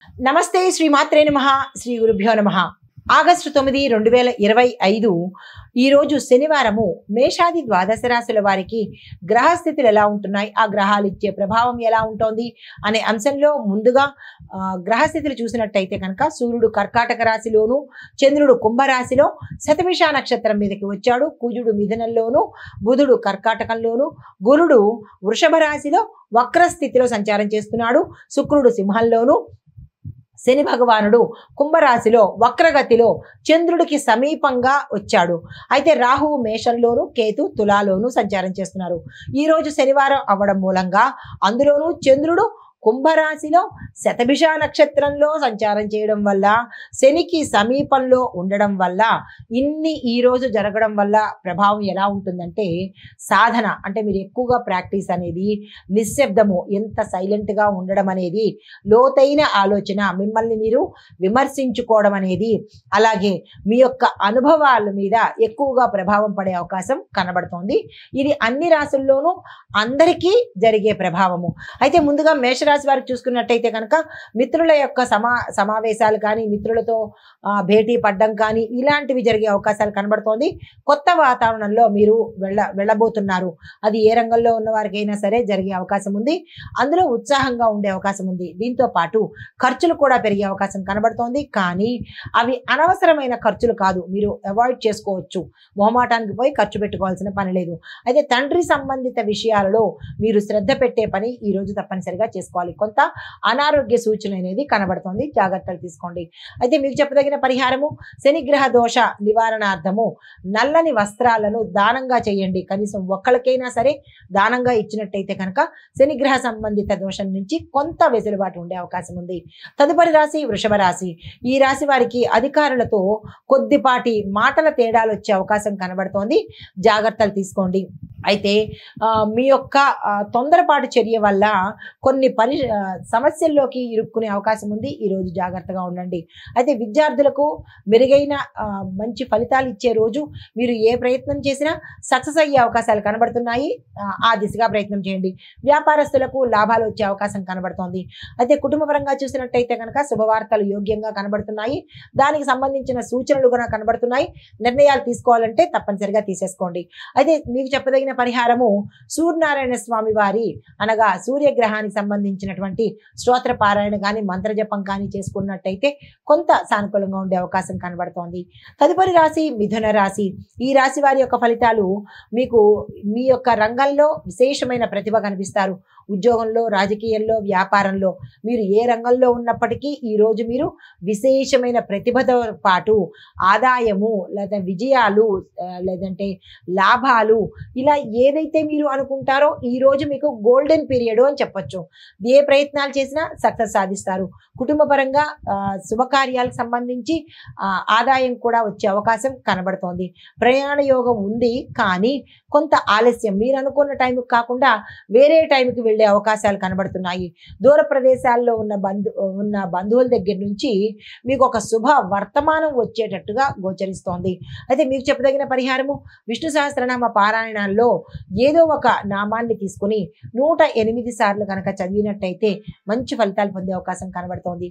నమస్తే శ్రీమాత్రే నమః శ్రీ గురుభ్యో నమః ఆగస్టు 9, 2025 ఈ రోజు శనివారము మేషాది ద్వాదశ రాశుల వారికి గ్రహస్థితులు ఎలా ఉంటున్నాయి, ఆ గ్రహాలు ఇచ్చే ప్రభావం ఎలా ఉంటుంది అనే అంశంలో ముందుగా గ్రహస్థితులు చూసినట్టయితే కనుక సూర్యుడు కర్కాటక రాశిలోను, చంద్రుడు కుంభరాశిలో శతభిష నక్షత్రం మీదకి వచ్చాడు. కుజుడు మిథునంలోను, బుధుడు కర్కాటకంలోను, గురుడు వృషభ రాశిలో వక్రస్థితిలో సంచారం చేస్తున్నాడు. శుక్రుడు సింహంలోను, శని భగవానుడు కుంభరాశిలో వక్రగతిలో చంద్రుడికి సమీపంగా వచ్చాడు. అయితే రాహువు మేషంలోను, కేతు తులాలోను సంచారం చేస్తున్నారు. ఈ రోజు శనివారం అవ్వడం మూలంగా అందులోనూ చంద్రుడు కుంభరాశిలో శతభిష నక్షత్రంలో సంచారం చేయడం వల్ల, శనికి సమీపంలో ఉండడం వల్ల, ఇన్ని ఈ రోజు జరగడం వల్ల ప్రభావం ఎలా ఉంటుందంటే, సాధన అంటే మీరు ఎక్కువగా ప్రాక్టీస్ అనేది, నిశ్శబ్దము, ఎంత సైలెంట్గా ఉండడం అనేది, లోతైన ఆలోచన, మిమ్మల్ని మీరు విమర్శించుకోవడం అనేది, అలాగే మీ యొక్క అనుభవాల మీద ఎక్కువగా ప్రభావం పడే అవకాశం కనబడుతోంది. ఇది అన్ని రాశుల్లోనూ అందరికీ జరిగే ప్రభావము. అయితే ముందుగా మేషరాశి వారికి చూసుకున్నట్టయితే కనుక మిత్రుల యొక్క సమావేశాలు కానీ, మిత్రులతో భేటీ పడ్డం కానీ ఇలాంటివి జరిగే అవకాశాలు కనబడుతోంది. కొత్త వాతావరణంలో మీరు వెళ్ళబోతున్నారు. అది ఏ రంగంలో ఉన్న వారికైనా సరే జరిగే అవకాశం ఉంది. అందులో ఉత్సాహంగా ఉండే అవకాశం ఉంది. దీంతో పాటు ఖర్చులు కూడా పెరిగే అవకాశం కనబడుతోంది. కానీ అవి అనవసరమైన ఖర్చులు కాదు, మీరు అవాయిడ్ చేసుకోవచ్చు. మొహమాటానికి పోయి ఖర్చు పెట్టుకోవాల్సిన పని లేదు. అయితే తండ్రి సంబంధిత విషయాలలో మీరు శ్రద్ధ పెట్టే పని ఈ రోజు తప్పనిసరిగా చేసుకోవాలి. కొంత అనారోగ్య సూచన అనేది కనబడుతుంది, జాగ్రత్తలు తీసుకోండి. అయితే మీకు చెప్పదగిన పరిహారము, శనిగ్రహ దోష నివారణార్థము నల్లని వస్త్రాలను దానంగా చేయండి. కనీసం ఒక్కరికైనా సరే దానంగా ఇచ్చినట్టయితే కనుక శనిగ్రహ సంబంధిత దోషం నుంచి కొంత వెసులుబాటు ఉండే అవకాశం ఉంది. తదుపరి రాశి వృషభ రాశి. ఈ రాశి వారికి అధికారులతో కొద్దిపాటి మాటల తేడాలు వచ్చే అవకాశం కనబడుతోంది, జాగ్రత్తలు తీసుకోండి. అయితే మీ యొక్క తొందరపాటు చర్య వల్ల కొన్ని సమస్యల్లోకి ఇరుక్కునే అవకాశం ఉంది. ఈరోజు జాగ్రత్తగా ఉండండి. అయితే విద్యార్థులకు మెరుగైన మంచి ఫలితాలు ఇచ్చే రోజు. మీరు ఏ ప్రయత్నం చేసినా సక్సెస్ అయ్యే అవకాశాలు కనబడుతున్నాయి, ఆ దిశగా ప్రయత్నం చేయండి. వ్యాపారస్తులకు లాభాలు వచ్చే అవకాశం కనబడుతోంది. అయితే కుటుంబపరంగా చూసినట్టయితే కనుక శుభవార్తలు యోగ్యంగా కనబడుతున్నాయి. దానికి సంబంధించిన సూచనలు కూడా కనబడుతున్నాయి. నిర్ణయాలు తీసుకోవాలంటే తప్పనిసరిగా తీసేసుకోండి. అయితే మీకు చెప్పదగిన పరిహారము, సూర్యనారాయణ స్వామి వారి అనగా సూర్యగ్రహానికి సంబంధించినటువంటి స్తోత్ర పారాయణ కానీ, మంత్రజపం కానీ చేసుకున్నట్టయితే కొంత సానుకూలంగా ఉండే అవకాశం కనబడుతోంది. తదుపరి రాశి మిథున రాశి. ఈ రాశి వారి యొక్క ఫలితాలు, మీకు మీ యొక్క రంగంలో విశేషమైన ప్రతిభ కనిపిస్తారు. ఉద్యోగంలో, రాజకీయంలో, వ్యాపారంలో మీరు ఏ రంగంలో ఉన్నప్పటికీ ఈరోజు మీరు విశేషమైన ప్రతిభతో పాటు ఆదాయము లేదా విజయాలు లేదంటే లాభాలు, ఇలా ఏదైతే మీరు అనుకుంటారో ఈరోజు మీకు గోల్డెన్ పీరియడ్ అని చెప్పొచ్చు. ఏ ప్రయత్నాలు చేసినా సక్సెస్ సాధిస్తారు. కుటుంబపరంగా శుభకార్యాలకు సంబంధించి ఆదాయం కూడా వచ్చే అవకాశం కనబడుతోంది. ప్రయాణ యోగం ఉంది, కానీ కొంత ఆలస్యం, మీరు అనుకున్న టైంకి కాకుండా వేరే టైంకి వెళ్ళే అవకాశాలు కనబడుతున్నాయి. దూర ప్రదేశాల్లో ఉన్న బంధువుల దగ్గర నుంచి మీకు ఒక శుభ వర్తమానం వచ్చేటట్టుగా గోచరిస్తోంది. అయితే మీకు చెప్పదగిన పరిహారము, విష్ణు సహస్రనామ పారాయణాల్లో ఏదో ఒక నామాన్ని తీసుకుని 108 సార్లు కనుక చదివినట్టయితే మంచి ఫలితాలు పొందే అవకాశం కనబడుతోంది.